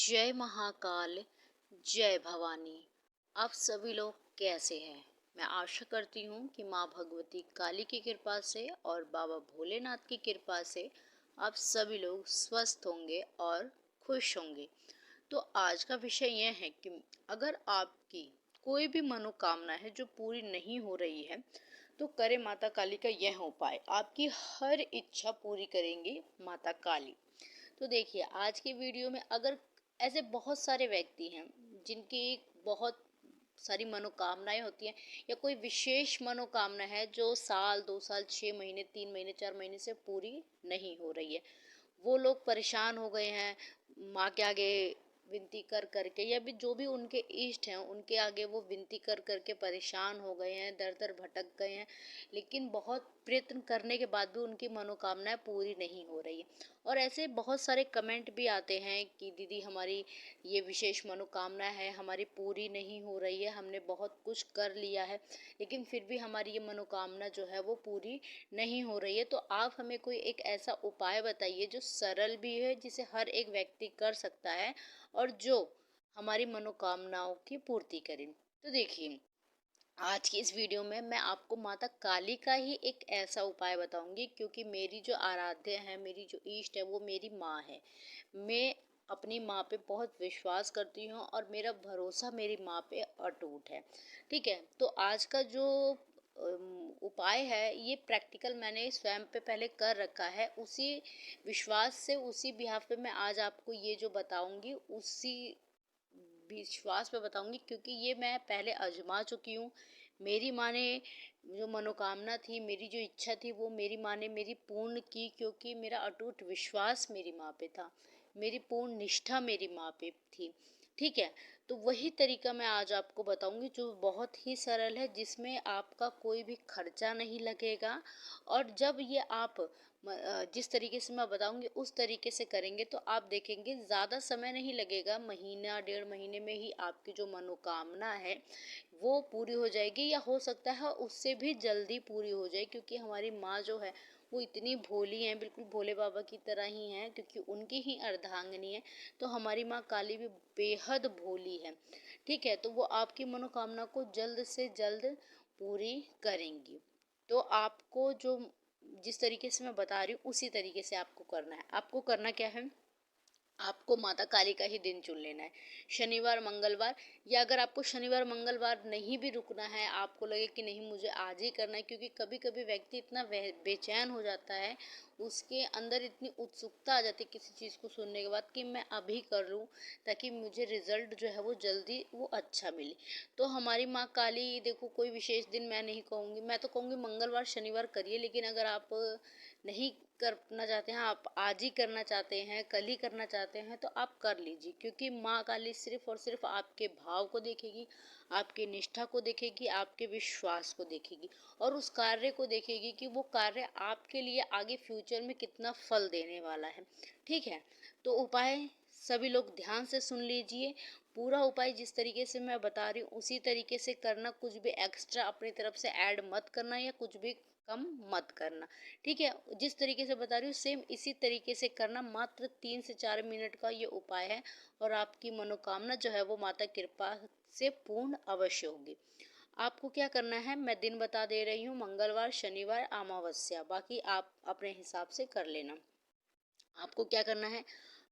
जय महाकाल, जय भवानी। आप सभी लोग कैसे हैं? मैं आशा करती हूँ कि माँ भगवती काली की कृपा से और बाबा भोलेनाथ की कृपा से आप सभी लोग स्वस्थ होंगे और खुश होंगे। तो आज का विषय यह है कि अगर आपकी कोई भी मनोकामना है जो पूरी नहीं हो रही है, तो करे माता काली का यह उपाय, आपकी हर इच्छा पूरी करेंगी माता काली। तो देखिए, आज की वीडियो में अगर ऐसे बहुत सारे व्यक्ति हैं जिनकी बहुत सारी मनोकामनाएं होती हैं, या कोई विशेष मनोकामना है जो साल 2 साल 6 महीने 3 महीने 4 महीने से पूरी नहीं हो रही है, वो लोग परेशान हो गए हैं माँ के आगे विनती कर करके, या भी जो भी उनके इष्ट हैं उनके आगे वो विनती कर करके परेशान हो गए हैं, दर दर भटक गए हैं, लेकिन बहुत प्रयत्न करने के बाद भी उनकी मनोकामनाएं पूरी नहीं हो रही है। और ऐसे बहुत सारे कमेंट भी आते हैं कि दीदी हमारी ये विशेष मनोकामना है हमारी पूरी नहीं हो रही है, हमने बहुत कुछ कर लिया है लेकिन फिर भी हमारी ये मनोकामना जो है वो पूरी नहीं हो रही है। तो आप हमें कोई एक ऐसा उपाय बताइए जो सरल भी है, जिसे हर एक व्यक्ति कर सकता है और जो हमारी मनोकामनाओं की पूर्ति करे। तो देखिए, आज की इस वीडियो में मैं आपको माता काली का ही एक ऐसा उपाय बताऊंगी, क्योंकि मेरी जो आराध्य है, मेरी जो इष्ट है, वो मेरी माँ है। मैं अपनी माँ पे बहुत विश्वास करती हूँ और मेरा भरोसा मेरी माँ पे अटूट है। ठीक है, तो आज का जो उपाय है ये प्रैक्टिकल मैंने स्वयं पे पहले कर रखा है, उसी विश्वास से उसी बिहाफ पे मैं आज आपको ये जो बताऊंगी उसी विश्वास पे बताऊंगी, क्योंकि ये मैं पहले आजमा चुकी हूँ। मेरी माँ ने जो मनोकामना थी, मेरी जो इच्छा थी, वो मेरी माँ ने मेरी पूर्ण की, क्योंकि मेरा अटूट विश्वास मेरी माँ पे था, मेरी पूर्ण निष्ठा मेरी माँ पे थी। ठीक है, तो वही तरीका मैं आज आपको बताऊंगी जो बहुत ही सरल है, जिसमें आपका कोई भी खर्चा नहीं लगेगा। और जब ये आप जिस तरीके से मैं बताऊंगी उस तरीके से करेंगे तो आप देखेंगे ज़्यादा समय नहीं लगेगा, महीना 1.5 महीने में ही आपकी जो मनोकामना है वो पूरी हो जाएगी, या हो सकता है उससे भी जल्दी पूरी हो जाए, क्योंकि हमारी माँ जो है वो इतनी भोली हैं, बिल्कुल भोले बाबा की तरह ही हैं, क्योंकि उनकी ही अर्धांगिनी है। तो हमारी माँ काली भी बेहद भोली है। ठीक है, तो वो आपकी मनोकामना को जल्द से जल्द पूरी करेंगी। तो आपको जो जिस तरीके से मैं बता रही हूँ उसी तरीके से आपको करना है। आपको करना क्या है, आपको माता काली का ही दिन चुन लेना है, शनिवार मंगलवार। या अगर आपको शनिवार मंगलवार नहीं भी रुकना है, आपको लगे कि नहीं मुझे आज ही करना है, क्योंकि कभी कभी व्यक्ति इतना बेचैन हो जाता है, उसके अंदर इतनी उत्सुकता आ जाती है किसी चीज़ को सुनने के बाद कि मैं अभी कर लूँ ताकि मुझे रिजल्ट जो है वो जल्दी वो अच्छा मिले। तो हमारी माँ काली, देखो कोई विशेष दिन मैं नहीं कहूँगी, मैं तो कहूँगी मंगलवार शनिवार करिए, लेकिन अगर आप नहीं करना चाहते हैं, आप आज ही करना चाहते हैं, कल ही करना चाहते हैं, तो आप कर लीजिए, क्योंकि माँ काली सिर्फ और सिर्फ आपके भाव को देखेगी, आपकी निष्ठा को देखेगी, आपके विश्वास को देखेगी, और उस कार्य को देखेगी कि वो कार्य आपके लिए आगे फ्यूचर में कितना फल देने वाला है। ठीक है, तो उपाय सभी लोग ध्यान से सुन लीजिए। पूरा उपाय जिस तरीके से मैं बता रही हूँ उसी तरीके से करना, कुछ भी एक्स्ट्रा अपनी तरफ से ऐड मत करना या कुछ भी कम मत करना। ठीक है, जिस तरीके से बता रही हूँ सेम इसी तरीके से करना। मात्र 3 से 4 मिनट का ये उपाय है और आपकी मनोकामना जो है वो माता कृपा से पूर्ण अवश्य होगी। आपको क्या करना है, मैं दिन बता दे रही हूँ, मंगलवार शनिवार अमावस्या, बाकी आप अपने हिसाब से कर लेना। आपको क्या करना है,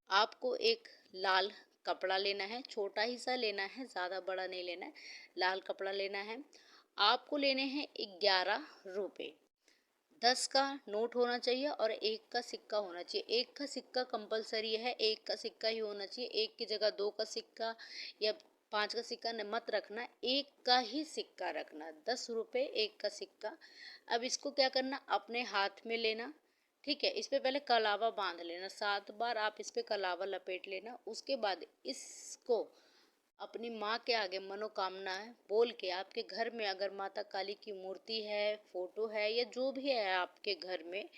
आपको एक लाल कपड़ा लेना है, छोटा ही सा लेना है, ज़्यादा बड़ा नहीं लेना है, लाल कपड़ा लेना है। आपको लेने हैं 11 रुपये, 10 का नोट होना चाहिए और 1 का सिक्का होना चाहिए। 1 का सिक्का कंपलसरी है, 1 का सिक्का ही होना चाहिए। 1 की जगह 2 का सिक्का या 5 का सिक्का मत रखना, 1 का ही सिक्का रखना। 10 रुपये 1 का सिक्का। अब इसको क्या करना, अपने हाथ में लेना। ठीक है, इस पे पहले कलावा बांध लेना, 7 बार आप इस पे कलावा लपेट लेना। उसके बाद इसको अपनी माँ के आगे मनोकामनाएं बोल के, आपके घर में अगर माता काली की मूर्ति है, फोटो है, या जो भी है आपके घर में,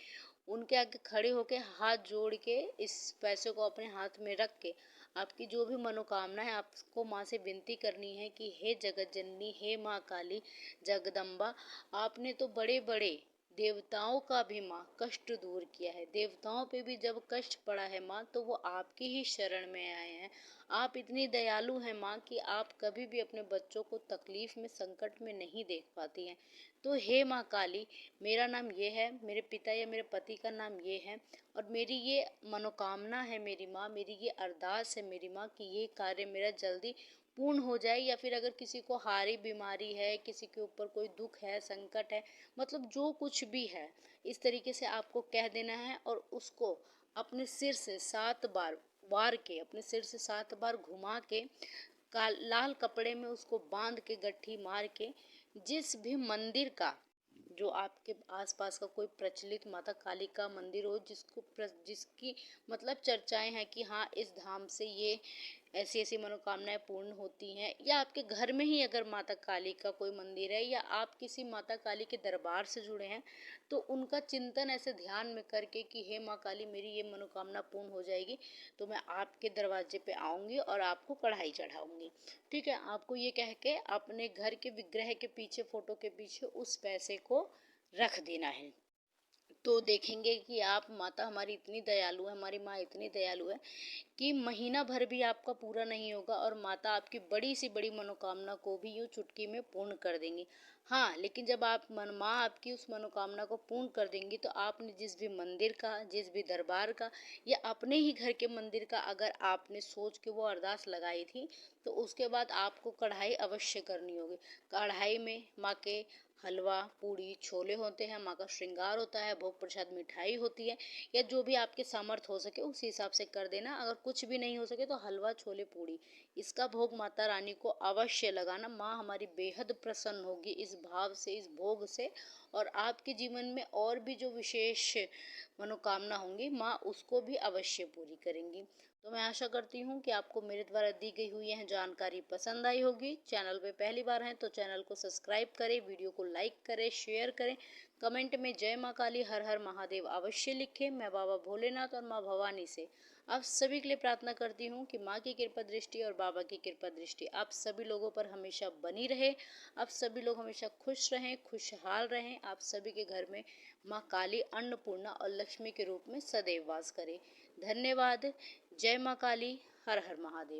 उनके आगे खड़े होके हाथ जोड़ के इस पैसे को अपने हाथ में रख के आपकी जो भी मनोकामना है आपको माँ से विनती करनी है कि हे जगत जननी, हे माँ काली जगदम्बा, आपने तो बड़े बड़े देवताओं का भी माँ कष्ट दूर किया है। देवताओं पे भी जब कष्ट पड़ा है माँ, तो वो आपकी ही शरण में आए हैं। आप इतनी दयालु हैं माँ कि आप कभी भी अपने बच्चों को तकलीफ में, संकट में नहीं देख पाती हैं। तो हे माँ काली, मेरा नाम ये है, मेरे पिता या मेरे पति का नाम ये है, और मेरी ये मनोकामना है मेरी माँ, मेरी ये अरदास है मेरी माँ कि ये कार्य मेरा जल्दी पूर्ण हो जाए। या फिर अगर किसी को हारी बीमारी है, किसी के ऊपर कोई दुख है, संकट है, मतलब जो कुछ भी है, इस तरीके से आपको कह देना है और उसको अपने सिर से 7 बार वार के, अपने सिर से 7 बार घुमा के, लाल कपड़े में उसको बांध के, गट्ठी मार के, जिस भी मंदिर का, जो आपके आसपास का कोई प्रचलित माता काली का मंदिर हो, जिसकी मतलब चर्चाएं हैं कि हाँ, इस धाम से ये ऐसी ऐसी मनोकामनाएं पूर्ण होती हैं, या आपके घर में ही अगर माता काली का कोई मंदिर है, या आप किसी माता काली के दरबार से जुड़े हैं, तो उनका चिंतन ऐसे ध्यान में करके कि हे माँ काली, मेरी ये मनोकामना पूर्ण हो जाएगी, तो मैं आपके दरवाजे पे आऊँगी और आपको कढ़ाई चढ़ाऊँगी। ठीक है, आपको ये कह के अपने घर के विग्रह के पीछे, फोटो के पीछे उस पैसे को रख देना है। तो देखेंगे कि आप, माता हमारी इतनी दयालु है, हमारी माँ इतनी दयालु है कि महीना भर भी आपका पूरा नहीं होगा और माता आपकी बड़ी सी बड़ी मनोकामना को भी यूँ चुटकी में पूर्ण कर देंगी। हाँ, लेकिन जब आप माँ आपकी उस मनोकामना को पूर्ण कर देंगी, तो आपने जिस भी मंदिर का, जिस भी दरबार का, या अपने ही घर के मंदिर का अगर आपने सोच के वो अरदास लगाई थी, तो उसके बाद आपको कढ़ाई अवश्य करनी होगी। कढ़ाई में माँ के हलवा, पूड़ी, छोले होते हैं, माँ का श्रृंगार होता है, भोग प्रसाद मिठाई होती है, या जो भी आपके सामर्थ्य हो सके उस हिसाब से कर देना। अगर कुछ भी नहीं हो सके तो हलवा, छोले, पूड़ी, इसका भोग माता रानी को अवश्य लगाना। माँ हमारी बेहद प्रसन्न होगी इस भाव से, इस भोग से, और आपके जीवन में और भी जो विशेष मनोकामना होंगी, माँ उसको भी अवश्य पूरी करेंगी। तो मैं आशा करती हूँ कि आपको मेरे द्वारा दी गई हुई यह जानकारी पसंद आई होगी। चैनल पे पहली बार हैं तो चैनल को सब्सक्राइब करें, वीडियो को लाइक करें, शेयर करें, कमेंट में जय माँ काली, हर हर महादेव अवश्य लिखें। मैं बाबा भोलेनाथ और माँ भवानी से आप सभी के लिए प्रार्थना करती हूँ कि माँ की कृपा दृष्टि और बाबा की कृपा दृष्टि आप सभी लोगों पर हमेशा बनी रहे। आप सभी लोग हमेशा खुश रहें, खुशहाल रहें। आप सभी के घर में माँ काली अन्नपूर्णा और लक्ष्मी के रूप में सदैव वास करे। धन्यवाद। जय माँ काली, हर हर महादेव।